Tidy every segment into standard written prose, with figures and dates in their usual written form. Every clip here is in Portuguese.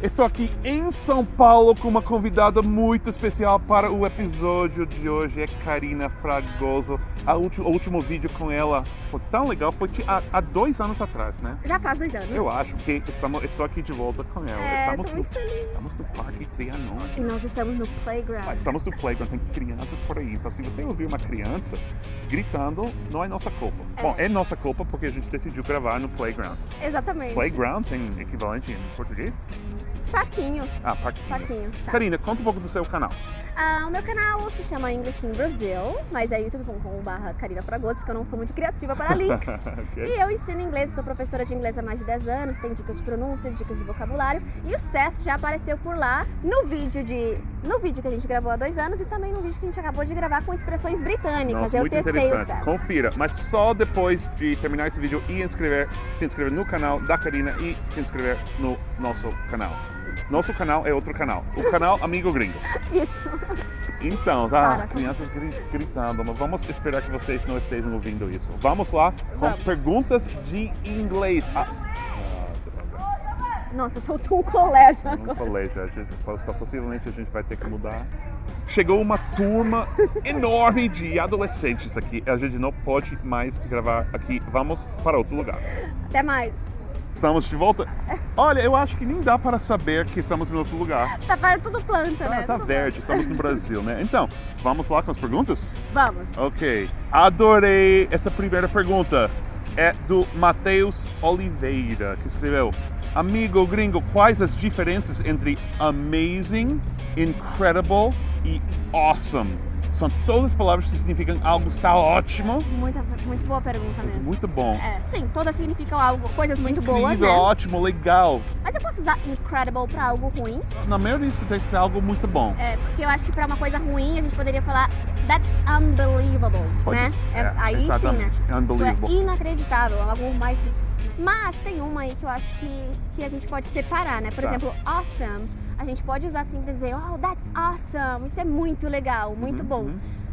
Estou aqui em São Paulo com uma convidada muito especial para o episódio de hoje. É Karina Fragoso. O último vídeo com ela foi tão legal, foi há 2 anos atrás, né? Já faz 2 anos. Eu acho que estou aqui de volta com ela. Tô muito feliz. Estamos no Parque Trianon. E nós estamos no playground. Estamos no playground, tem crianças por aí. Então, se você ouvir uma criança gritando, não é nossa culpa. Bom, é nossa culpa porque a gente decidiu gravar no playground. Exatamente. Playground tem equivalente em português? Parquinho. Parquinho. Tá. Karina, conta um pouco do seu canal. O meu canal se chama English in Brazil, mas é youtube.com/Karina Fragoso, porque eu não sou muito criativa para links. Okay. E eu ensino inglês, sou professora de inglês há mais de 10 anos, tenho dicas de pronúncia, dicas de vocabulário. E o Seth já apareceu por lá no vídeo que a gente gravou há 2 anos e também no vídeo que a gente acabou de gravar com expressões britânicas. Nossa, eu muito testei interessante. o Seth. Confira, mas só depois de terminar esse vídeo e se inscrever no canal da Karina e se inscrever no nosso canal. Nosso canal é outro canal, o canal Amigo Gringo. Isso. Então, crianças gritando, mas vamos esperar que vocês não estejam ouvindo isso. Vamos lá com perguntas de inglês. Nossa, soltou um colégio agora. Possivelmente a gente vai ter que mudar. Chegou uma turma enorme de adolescentes aqui. A gente não pode mais gravar aqui. Vamos para outro lugar. Até mais. Estamos de volta? Olha, eu acho que nem dá para saber que estamos em outro lugar. Tá tudo planta, né? Tá Tudo verde, estamos no Brasil, né? Então, vamos lá com as perguntas? Vamos. Ok. Adorei essa primeira pergunta. É do Matheus Oliveira, que escreveu: Amigo Gringo, quais as diferenças entre amazing, incredible e awesome? São todas palavras que significam algo está ótimo. Muito boa pergunta mesmo. Muito bom. Sim, todas significam coisas muito Incrível, boas, né? ótimo, legal. Mas eu posso usar incredible pra algo ruim? Na maioria das vezes tem que ser algo muito bom. Porque eu acho que pra uma coisa ruim a gente poderia falar that's unbelievable, né? Aí exatamente. sim, né? Unbelievable. É inacreditável, algo mais... Mas tem uma aí que eu acho que a gente pode separar, né? Por exemplo, awesome. A gente pode usar assim pra dizer, oh, that's awesome, isso é muito legal, muito bom.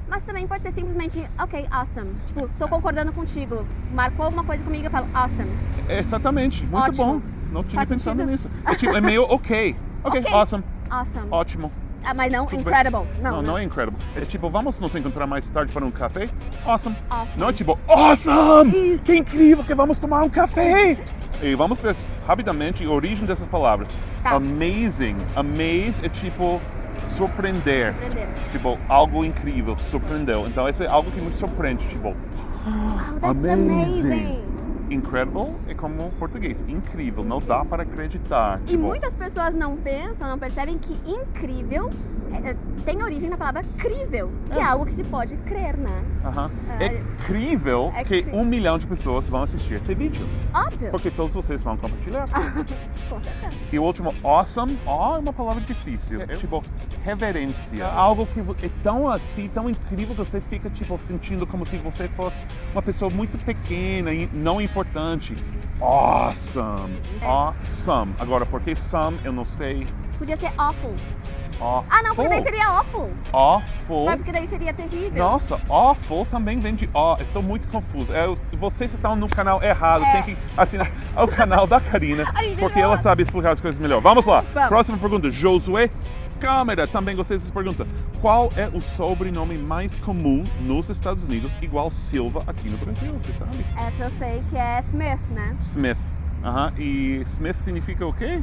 Mas também pode ser simplesmente, ok, awesome. Tipo, tô concordando contigo, marcou uma coisa comigo, eu falo, awesome. Exatamente, muito Ótimo. bom. Não tinha Faz pensado sentido? nisso. É meio ok, awesome, Awesome. ótimo. Mas não Tudo incredible. bem. Não é incredible. É tipo, vamos nos encontrar mais tarde para um café? Awesome. Awesome. Não é tipo, awesome! Isso. Que incrível que vamos tomar um café! E vamos ver rapidamente a origem dessas palavras. Tá. Amazing. Amaze é tipo surpreender. Surpreender. Tipo, algo incrível, surpreendeu. Então, isso é algo que me surpreende. Tipo, Oh, that's amazing. Incredible é como português. Incrível, não dá para acreditar. E muitas pessoas não pensam, não percebem que incrível tem origem na palavra crível, que é algo que se pode crer, né? É crível que crível. 1 milhão de pessoas vão assistir esse vídeo. Óbvio. Porque todos vocês vão compartilhar. Com certeza. E o último, awesome, é uma palavra difícil. É tipo reverência. Algo que é tão assim, tão incrível que você fica tipo sentindo como se você fosse uma pessoa muito pequena e não importante. Awesome. Awesome. Agora, por que some, eu não sei. Podia ser awful. Awful. Ah, não, porque daí seria awful. Awful. Mas porque daí seria terrível. Nossa, awful também vem de estou muito confuso. Vocês estão no canal errado, tem que assinar o canal da Karina, porque ela sabe explicar as coisas melhor. Vamos lá. Vamos. Próxima pergunta, Josué Câmara também gostei dessa pergunta. Qual é o sobrenome mais comum nos Estados Unidos, igual Silva aqui no Brasil, você sabe? Essa eu sei que é Smith, né? Smith. E Smith significa o quê?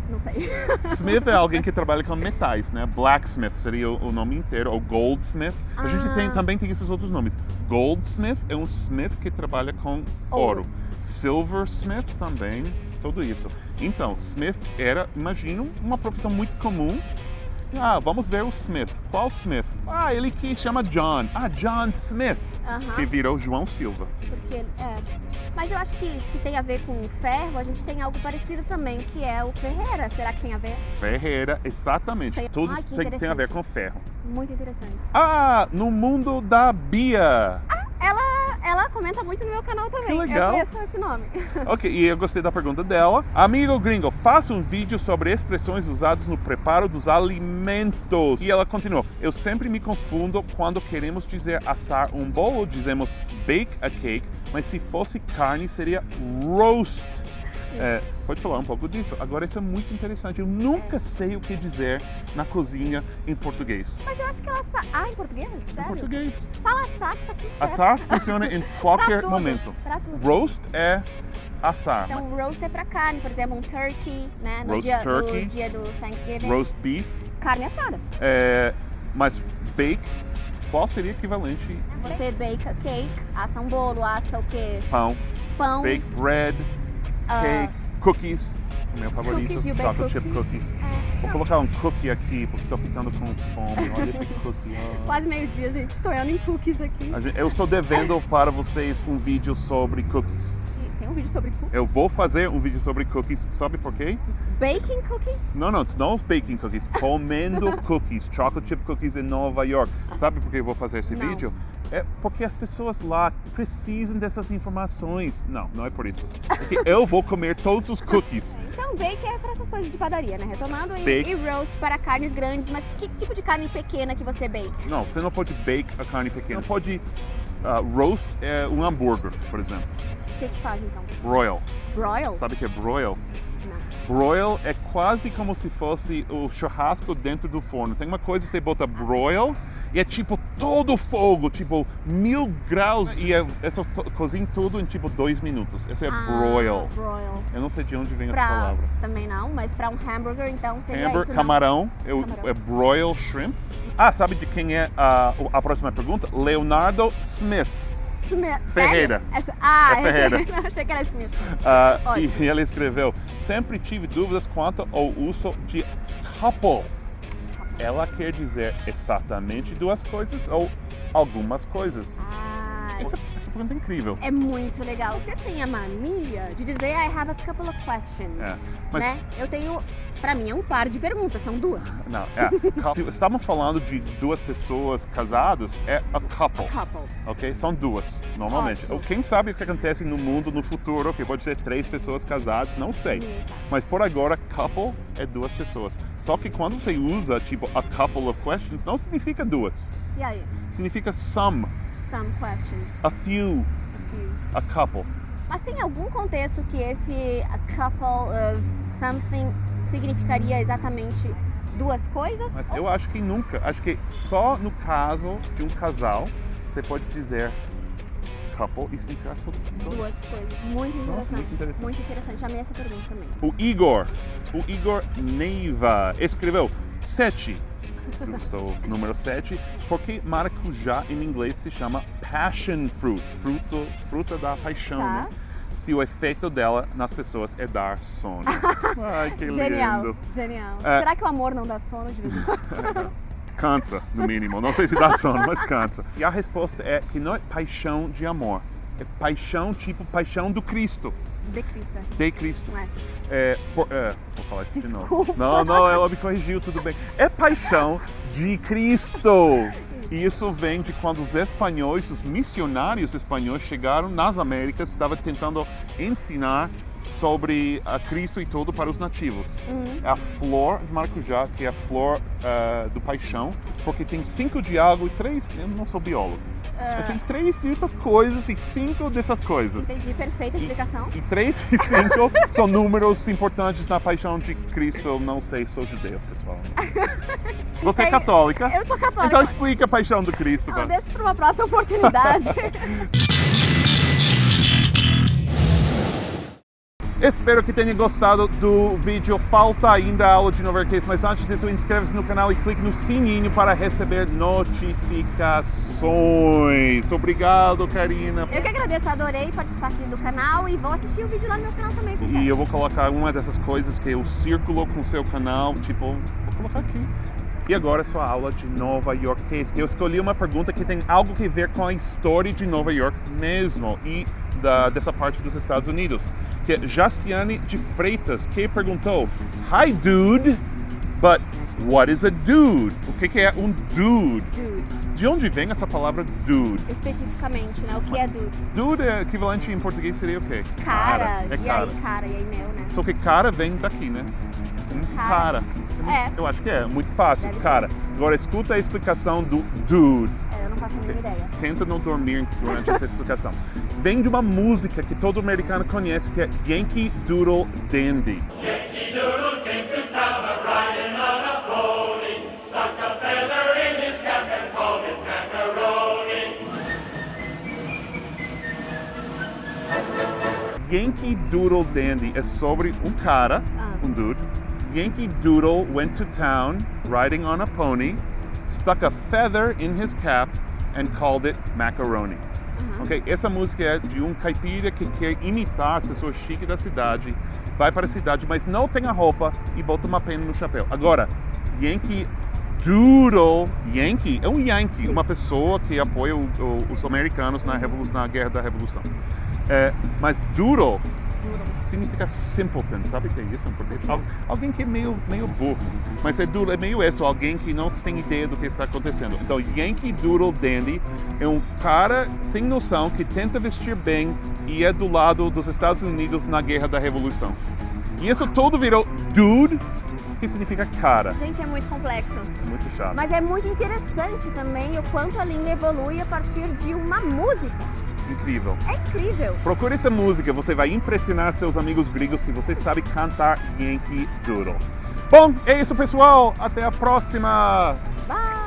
Não sei. Smith é alguém que trabalha com metais, né? Blacksmith seria o nome inteiro, ou Goldsmith. A gente também tem esses outros nomes. Goldsmith é um Smith que trabalha com ouro. Silversmith também, tudo isso. Então, Smith era, imagino, uma profissão muito comum. Vamos ver o Smith. Qual Smith? Ele que chama John. John Smith, que virou João Silva. Porque, mas eu acho que se tem a ver com ferro, a gente tem algo parecido também, que é o Ferreira. Será que tem a ver? Ferreira, exatamente. Tudo tem a ver com ferro. Muito interessante. No mundo da Bia. Ela comenta muito no meu canal também. Que legal. Eu conheço esse nome. Ok, e eu gostei da pergunta dela. Amigo Gringo, faça um vídeo sobre expressões usadas no preparo dos alimentos. E ela continuou. Eu sempre me confundo quando queremos dizer assar um bolo, dizemos bake a cake, mas se fosse carne seria roast Pode falar um pouco disso. Agora, isso é muito interessante. Eu nunca sei o que dizer na cozinha em português. Mas eu acho que ela em português? Sério? Em português. Fala assar que tá tudo certo. Assar funciona em qualquer tudo, momento. pra tudo. Roast é assar. Então, roast é pra carne, por exemplo, um turkey, né? No Roast dia, turkey. no dia do Thanksgiving. Roast beef. Carne assada. Mas bake, qual seria o equivalente? Você bake a cake, assa um bolo, assa o quê? Pão. Pão. Bake bread, cake, cookies. O meu favorito, Cookies, you bake chocolate chip cookies. Vou colocar um cookie aqui, porque estou ficando com fome. Olha esse cookie. Quase meio-dia, gente, sonhando em cookies aqui. Eu estou devendo para vocês um vídeo sobre cookies. Tem um vídeo sobre cookies? Eu vou fazer um vídeo sobre cookies, sabe por quê? Baking cookies? Não baking cookies, comendo cookies, chocolate chip cookies em Nova York. Sabe por que eu vou fazer esse vídeo? É porque as pessoas lá precisam dessas informações. Não é por isso. Porque eu vou comer todos os cookies. Então, bake é para essas coisas de padaria, né? Retomando, Bake. e roast para carnes grandes, mas que tipo de carne pequena que você bake? Não, você não pode bake a carne pequena. Não pode roast um hambúrguer, por exemplo. O que faz então? Broil. Broil? Sabe o que é broil? Não. Broil é quase como se fosse o churrasco dentro do forno. Tem uma coisa que você bota broil e é tipo todo fogo, tipo 1000 graus e isso cozinha tudo em tipo 2 minutos. Isso é broil. Broil. Eu não sei de onde vem essa palavra. Também não, mas para um hambúrguer então seria isso, camarão, Camarão. É broil shrimp. Sabe de quem é a próxima pergunta? Leonardo Smith. Ferreira. Ferreira. Achei que era Smith. E ele escreveu: sempre tive dúvidas quanto ao uso de couple. Ela quer dizer exatamente duas coisas ou algumas coisas. Essa pergunta é incrível. É muito legal. Vocês têm a mania de dizer I have a couple of questions, mas né? Eu tenho, pra mim é um par de perguntas, são duas. Não, se estamos falando de duas pessoas casadas, é a couple. Ok? São duas, normalmente. Ótimo. Quem sabe o que acontece no mundo no futuro, que pode ser 3 pessoas casadas, não sei. Exato. Mas por agora, couple é 2 pessoas. Só que quando você usa, tipo, a couple of questions, não significa duas. E aí? Significa some. Some questions. A few. A couple. Mas tem algum contexto que esse a couple of something significaria exatamente duas coisas? Mas eu acho que nunca. Acho que só no caso de um casal, você pode dizer couple e significar só duas coisas. Muito interessante. Nossa, muito interessante. Muito interessante. Amei essa pergunta também. O Igor Neiva escreveu 7. Sou número 7, porque maracujá em inglês se chama passion fruit, fruta da paixão, né? Se o efeito dela nas pessoas é dar sono. Ai, que lindo. Genial. Será que o amor não dá sono de vez em quando? Cansa, no mínimo. Não sei se dá sono, mas cansa. E a resposta é que não é paixão de amor. É paixão tipo paixão do Cristo. De Cristo. Vou falar isso de novo. Não, ela me corrigiu, tudo bem. É paixão de Cristo. E isso vem de quando os espanhóis, os missionários espanhóis chegaram nas Américas, estavam tentando ensinar sobre a Cristo e tudo para os nativos. É a flor de maracujá, que é a flor do paixão, porque tem 5 de água e 3, eu não sou biólogo. Mas tem 3 dessas coisas e 5 dessas coisas. Entendi, perfeita explicação. E 3 e 5 são números importantes na paixão de Cristo. Eu não sei, sou judeu, pessoal. Você é católica? Eu sou católica. Então explica a paixão do Cristo. Deixa para uma próxima oportunidade. Espero que tenha gostado do vídeo. Falta ainda a aula de norueguês, mas antes disso, inscreva-se no canal e clique no sininho para receber notificações. Obrigado, Karina. Eu que agradeço, adorei participar aqui do canal e vou assistir o vídeo lá no meu canal também. E eu vou colocar uma dessas coisas que é o círculo com o seu canal, tipo, vou colocar aqui. E agora sua aula de Nova Yorkês, que eu escolhi uma pergunta que tem algo a ver com a história de Nova York mesmo e dessa parte dos Estados Unidos. Que é Jaciane de Freitas, que perguntou: Hi dude, but what is a dude? O que é um dude? De onde vem essa palavra dude? Especificamente, né? O que é dude? Dude é equivalente em português seria o quê? Cara. É cara. E aí meu, né? Só que cara vem daqui, né? Cara. Eu acho que é muito fácil, cara. Agora escuta a explicação do dude. Eu não faço a mínima ideia. Tenta não dormir durante essa explicação. vem de uma música que todo americano conhece, que é Yankee Doodle Dandy. Yankee Doodle came to town a-riding on a pony, stuck a feather in his cap and called it macaroni. Yankee Doodle Dandy é sobre um cara, um dude. Yankee Doodle went to town riding on a pony, stuck a feather in his cap and called it macaroni. Ok? Essa música é de um caipira que quer imitar as pessoas chiques da cidade, vai para a cidade, mas não tem a roupa e bota uma pena no chapéu. Agora, Yankee Doodle, Yankee é um Yankee, uma pessoa que apoia os americanos na Guerra da Revolução. Mas Doodle significa simpleton, sabe o que é isso em português? Alguém que é meio burro, mas Doodle é meio isso, alguém que não tem ideia do que está acontecendo. Então, Yankee Doodle Dandy é um cara sem noção que tenta vestir bem e é do lado dos Estados Unidos na Guerra da Revolução. E isso todo virou dude, que significa cara. Gente, é muito complexo. É muito chato. Mas é muito interessante também o quanto a língua evolui a partir de uma música. Incrível. É incrível. Procure essa música, você vai impressionar seus amigos gregos se você sabe cantar Yankee Doodle. Bom, é isso, pessoal. Até a próxima. Bye!